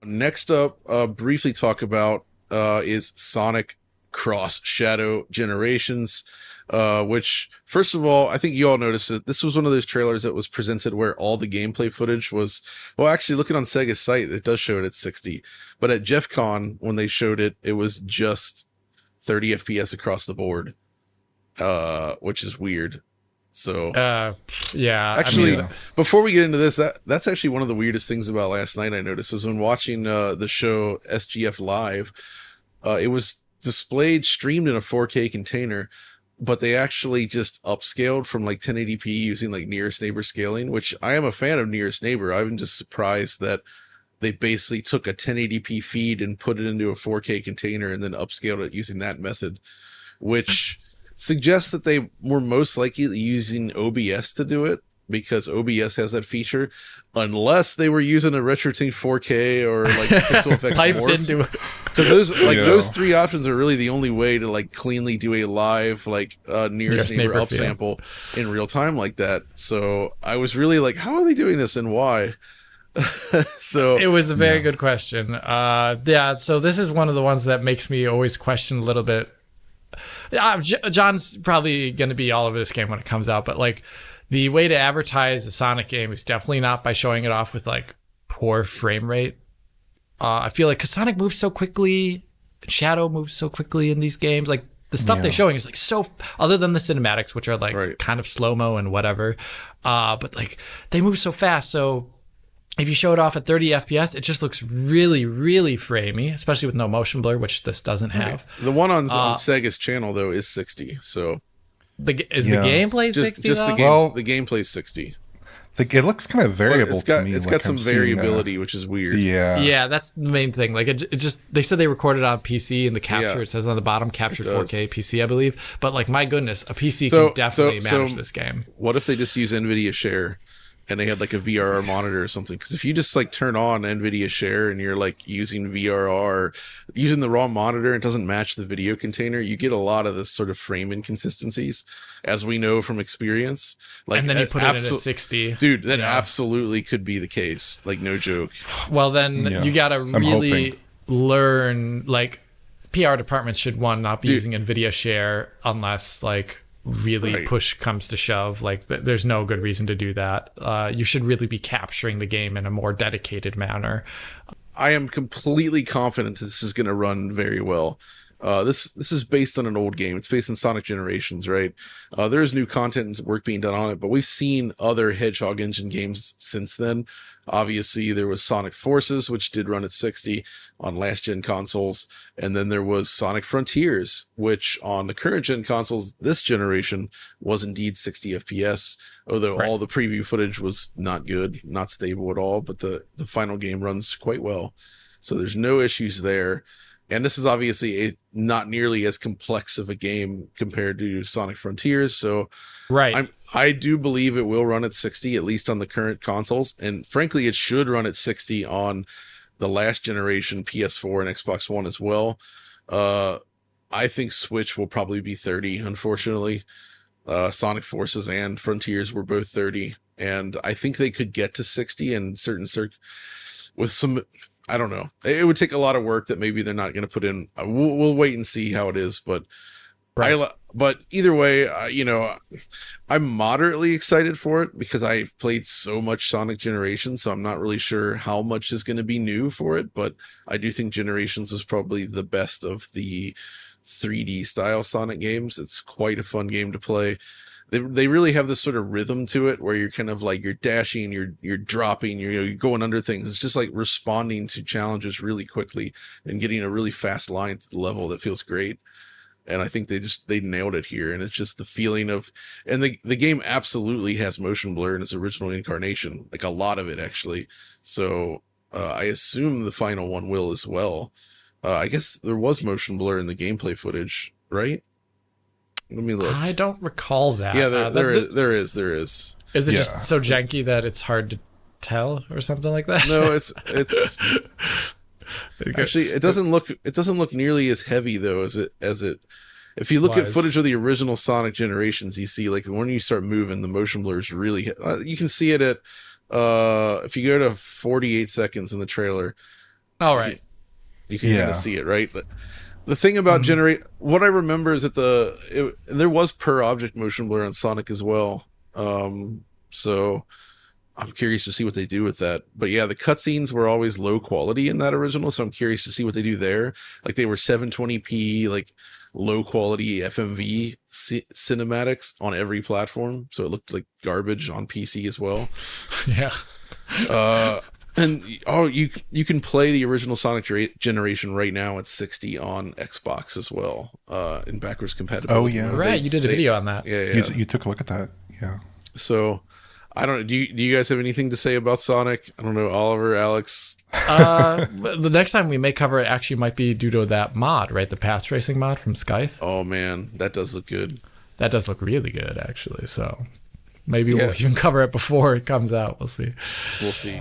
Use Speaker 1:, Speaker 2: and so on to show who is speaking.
Speaker 1: Next up, briefly talk about is Sonic Cross Shadow Generations, which, first of all, I think you all noticed that this was one of those trailers that was presented where all the gameplay footage was, well, actually, looking on Sega's site, it does show it at 60. But at Jeff Con, when they showed it, it was just 30 FPS across the board, which is weird. So,
Speaker 2: yeah.
Speaker 1: Actually, before we get into this, that's actually one of the weirdest things about last night I noticed was when watching the show SGF Live, it was displayed, streamed in a 4K container, but they actually just upscaled from like 1080p using like nearest neighbor scaling, which I am a fan of nearest neighbor. I'm just surprised that they basically took a 1080p feed and put it into a 4K container and then upscaled it using that method, which suggests that they were most likely using OBS to do it, because OBS has that feature, unless they were using a RetroTink 4K or like Pixel FX Morph. Because those three options are really the only way to like cleanly do a live like nearest neighbor upsample in real time like that. So I was really like, how are they doing this and why? So
Speaker 2: it was a very good question. So this is one of the ones that makes me always question a little bit. John's probably going to be all over this game when it comes out, but like the way to advertise a Sonic game is definitely not by showing it off with like poor frame rate. I feel like because Sonic moves so quickly, Shadow moves so quickly in these games, like the stuff they're showing is like so, other than the cinematics, which are like kind of slow-mo and whatever, but like they move so fast. So if you show it off at 30 FPS, it just looks really, really framey, especially with no motion blur, which this doesn't have.
Speaker 1: The one on Sega's channel, though, is 60. So
Speaker 2: the gameplay 60?
Speaker 1: Just the game. The gameplay is 60.
Speaker 3: It looks kind of variable to me.
Speaker 1: It's got some variability, which is weird.
Speaker 2: Yeah, that's the main thing. Like it just, they said they recorded on PC, and the capture, it says on the bottom, captured 4K PC, I believe. But like, my goodness, a PC can definitely manage this game.
Speaker 1: What if they just use NVIDIA Share? And they had like a VRR monitor or something. Because if you just like turn on NVIDIA Share and you're like using VRR, using the raw monitor, and it doesn't match the video container, you get a lot of this sort of frame inconsistencies, as we know from experience. Like,
Speaker 2: and then you put it in at 60.
Speaker 1: Dude, that absolutely could be the case. Like, no joke.
Speaker 2: Well, then you got to really learn, like, PR departments should, one, not be using NVIDIA Share unless, like, really push comes to shove. Like, there's no good reason to do that. You should really be capturing the game in a more dedicated manner.
Speaker 1: I am completely confident this is going to run very well. This is based on an old game. It's based on Sonic Generations, right? There is new content and work being done on it, but we've seen other Hedgehog Engine games since then. Obviously, there was Sonic Forces, which did run at 60 on last-gen consoles, and then there was Sonic Frontiers, which on the current-gen consoles this generation was indeed 60 FPS, although all the preview footage was not good, not stable at all, but the final game runs quite well. So there's no issues there. And this is obviously not nearly as complex of a game compared to Sonic Frontiers. So I do believe it will run at 60, at least on the current consoles. And frankly, it should run at 60 on the last generation PS4 and Xbox One as well. I think Switch will probably be 30, unfortunately. Sonic Forces and Frontiers were both 30. And I think they could get to 60 in certain with some... I don't know. It would take a lot of work that maybe they're not going to put in. We'll wait and see how it is, but but either way, I'm moderately excited for it because I've played so much Sonic Generations, so I'm not really sure how much is going to be new for it, but I do think Generations was probably the best of the 3D style Sonic games. It's quite a fun game to play. They really have this sort of rhythm to it where you're kind of like, you're dashing, you're dropping, you're going under things. It's just like responding to challenges really quickly and getting a really fast line to the level that feels great. And I think they nailed it here. And it's just the feeling of, and the game absolutely has motion blur in its original incarnation, like a lot of it actually. So I assume the final one will as well. I guess there was motion blur in the gameplay footage, right? Let me look.
Speaker 2: I don't recall that.
Speaker 1: Yeah, there is.
Speaker 2: Is it just so janky that it's hard to tell, or something like that?
Speaker 1: No, it's actually it doesn't look nearly as heavy though as it. If you look at footage of the original Sonic Generations, you see like when you start moving, the motion blur is really. You can see it at if you go to 48 seconds in the trailer.
Speaker 2: All right.
Speaker 1: You can kind of see it, right? But the thing about what I remember is that there was per object motion blur on Sonic as well. So I'm curious to see what they do with that. But yeah, the cutscenes were always low quality in that original, so I'm curious to see what they do there. Like they were 720p, like low quality FMV cinematics on every platform, so it looked like garbage on PC as well.
Speaker 2: Yeah.
Speaker 1: And you can play the original Sonic generation right now at 60 on Xbox as well, in backwards compatibility.
Speaker 2: Oh yeah, right. You did a video on that.
Speaker 1: Yeah.
Speaker 3: You took a look at that. Yeah.
Speaker 1: So I don't. Do you guys have anything to say about Sonic? I don't know, Oliver, Alex.
Speaker 2: The next time we may cover it actually might be due to that mod, right? The path tracing mod from Scythe.
Speaker 1: Oh man, that does look good.
Speaker 2: That does look really good, actually. So maybe we'll even cover it before it comes out. We'll see.
Speaker 1: We'll see.